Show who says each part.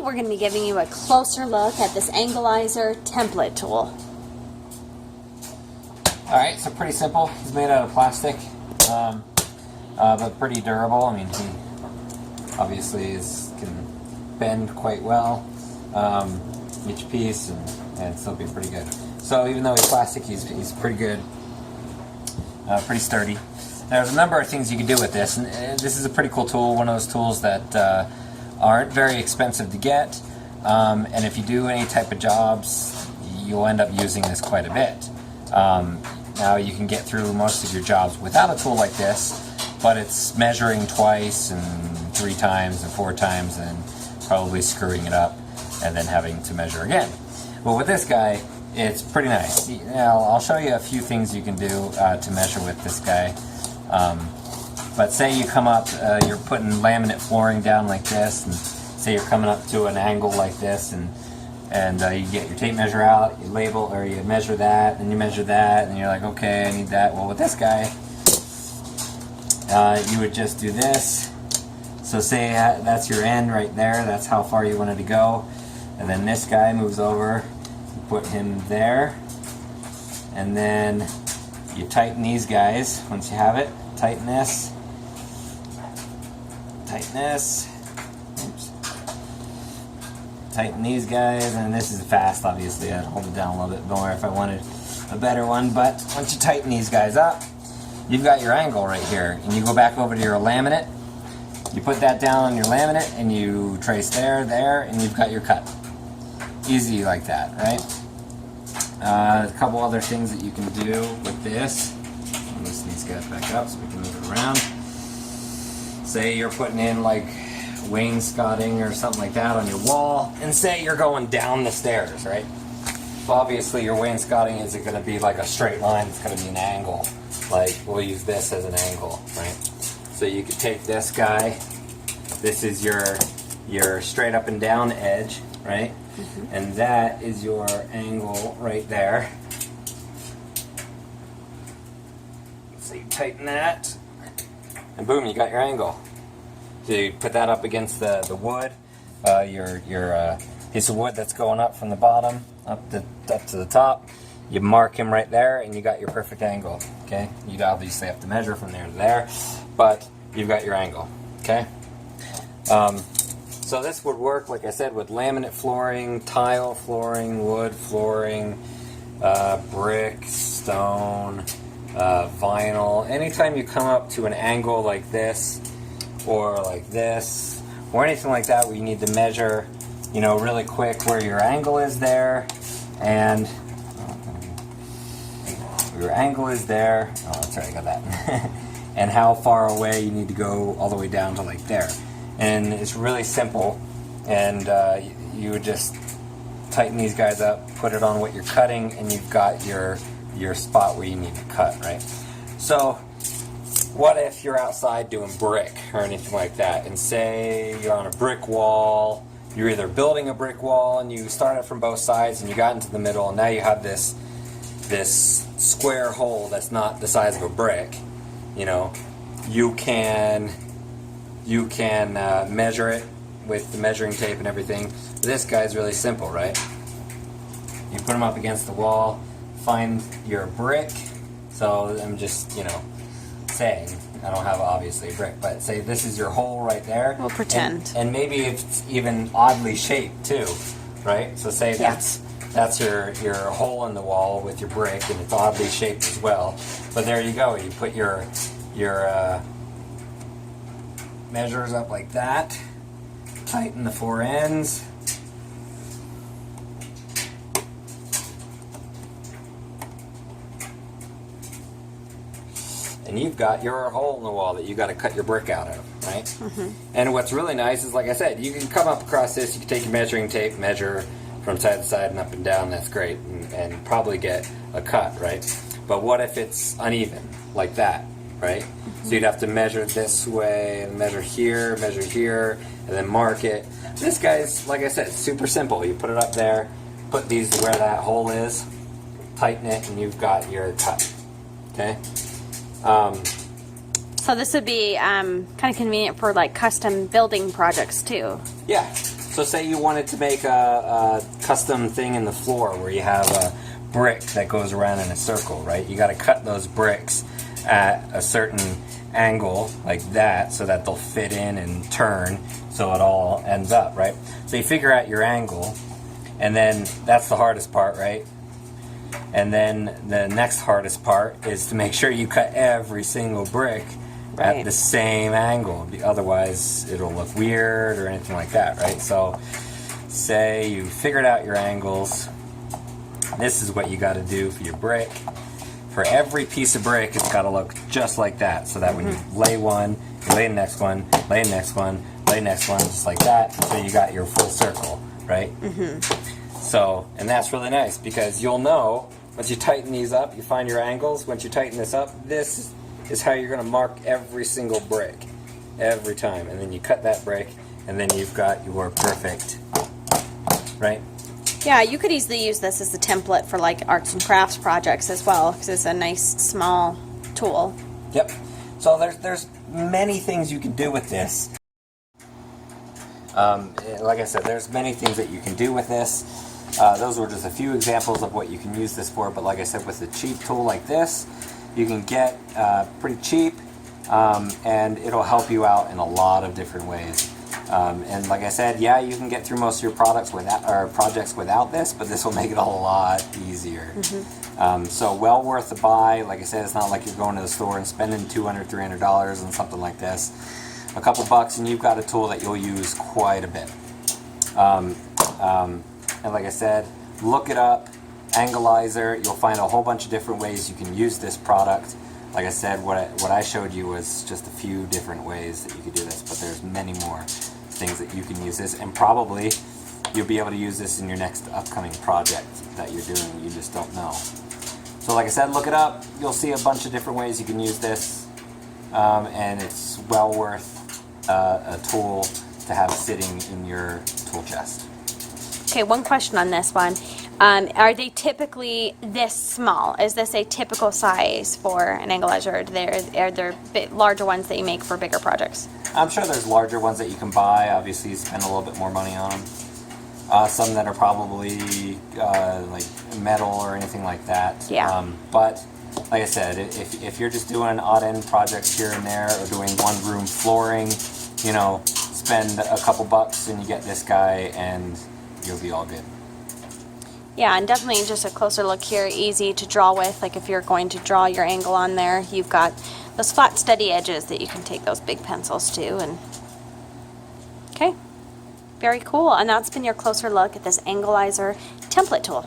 Speaker 1: we're going to be giving you a closer look at this Angleizer template tool.
Speaker 2: Alright, so pretty simple. He's made out of plastic, but pretty durable. I mean, he obviously can bend quite well, each piece, and still be pretty good. So even though he's plastic, he's pretty good, pretty sturdy. There's a number of things you can do with this, and this is a pretty cool tool, one of those tools that aren't very expensive to get, and if you do any type of jobs, you'll end up using this quite a bit. Now you can get through most of your jobs without a tool like this, but it's measuring twice and 3 times and 4 times and probably screwing it up and then having to measure again. But with this guy, it's pretty nice. Now, I'll show you a few things you can do to measure with this guy. But say you come up, you're putting laminate flooring down like this, and say you're coming up to an angle like this, and you get your tape measure out, you label, or you measure that, and you measure that, and you're like, okay, I need that. Well, with this guy, you would just do this. So say that's your end right there, that's how far you wanted to go. And then this guy moves over, you put him there, and then you tighten these guys once you have it. Tighten this, oops. Tighten these guys, and this is fast, obviously. I'd hold it down a little bit more if I wanted a better one, but once you tighten these guys up, you've got your angle right here, and you go back over to your laminate, you put that down on your laminate, and you trace there, and you've got your cut. Easy like that, right? A couple other things that you can do with this. I'll loosen these guys back up so we can move it around. Say you're putting in like wainscoting or something like that on your wall, and say you're going down the stairs, right? Well, obviously your wainscoting isn't going to be like a straight line, it's going to be an angle. Like, we'll use this as an angle, right? So you could take this guy, this is your straight up and down edge, right? Mm-hmm. And that is your angle right there. So you tighten that, and boom, you got your angle. So you put that up against the wood, your piece of wood that's going up from the bottom up to the top. You mark him right there, and you got your perfect angle. Okay, you'd obviously have to measure from there to there, but you've got your angle. Okay. So this would work, like I said, with laminate flooring, tile flooring, wood flooring, brick, stone, vinyl. Anytime you come up to an angle like this, or like this, or anything like that where you need to measure, you know, really quick where your angle is there, and your angle is there. Oh, that's right, I got that. And how far away you need to go all the way down to like there. And it's really simple, and you would just tighten these guys up, put it on what you're cutting, and you've got your spot where you need to cut, right? So what if you're outside doing brick or anything like that, and say you're on a brick wall, you're either building a brick wall and you started from both sides and you got into the middle, and now you have this square hole that's not the size of a brick. You know, you can measure it with the measuring tape and everything. This guy's really simple, right? You put them up against the wall, find your brick. So I'm just, you know, saying, I don't have obviously a brick, but say this is your hole right there.
Speaker 1: We'll pretend.
Speaker 2: And maybe it's even oddly shaped too, right? So say that's your hole in the wall with your brick, and it's oddly shaped as well. But there you go. You put your measures up like that. Tighten the 4 ends. And you've got your hole in the wall that you got to cut your brick out of, right? Mm-hmm. And what's really nice is, like I said, you can come up across this. You can take your measuring tape, measure from side to side and up and down. That's great, and probably get a cut, right? But what if it's uneven like that, right? Mm-hmm. So you'd have to measure this way and measure here, and then mark it. This guy's, like I said, super simple. You put it up there, put these where that hole is, tighten it, and you've got your cut. Okay.
Speaker 1: So this would be kind of convenient for like custom building projects too.
Speaker 2: Yeah, So say you wanted to make a custom thing in the floor where you have a brick that goes around in a circle, right? You got to cut those bricks at a certain angle like that so that they'll fit in and turn so it all ends up, right? So you figure out your angle, and then that's the hardest part, right? And then the next hardest part is to make sure you cut every single brick at the same angle. Otherwise, it'll look weird or anything like that, right? So, say you figured out your angles. This is what you got to do for your brick. For every piece of brick, it's got to look just like that, so that when you lay one, you lay the next one, lay the next one, lay the next one, just like that, until you got your full circle, right? So, and that's really nice because you'll know once you tighten these up, you find your angles. Once you tighten this up, this is how you're going to mark every single brick every time, and then you cut that brick, and then you've got your perfect, right?
Speaker 1: Yeah, you could easily use this as a template for like arts and crafts projects as well, because it's a nice small tool.
Speaker 2: Yep. So there's many things you can do with this. Like I said, there's many things that you can do with this. Those were just a few examples of what you can use this for, but like I said, with a cheap tool like this, you can get pretty cheap, and it'll help you out in a lot of different ways. And like I said, yeah, you can get through most of your projects without this, but this will make it a lot easier. So well worth the buy. Like I said, it's not like you're going to the store and spending $200, $300 on something like this. A couple bucks and you've got a tool that you'll use quite a bit. And like I said, look it up, Angleizer. You'll find a whole bunch of different ways you can use this product. Like I said, what I showed you was just a few different ways that you could do this, but there's many more things that you can use this, and probably you'll be able to use this in your next upcoming project that you're doing. You just don't know. So like I said, look it up. You'll see a bunch of different ways you can use this, and it's well worth a tool to have sitting in your tool chest.
Speaker 1: Okay, one question on this one. Are they typically this small? Is this a typical size for an Angleizer? Are there larger ones that you make for bigger projects?
Speaker 2: I'm sure there's larger ones that you can buy. Obviously, you spend a little bit more money on them. Some that are probably like metal or anything like that.
Speaker 1: Yeah.
Speaker 2: But like I said, if you're just doing odd-end projects here and there, or doing one-room flooring, you know, spend a couple bucks and you get this guy, and you'll be all good.
Speaker 1: Yeah, and definitely just a closer look here, easy to draw with. Like if you're going to draw your angle on there, you've got those flat, steady edges that you can take those big pencils to. And okay, very cool. And that's been your closer look at this Angleizer template tool.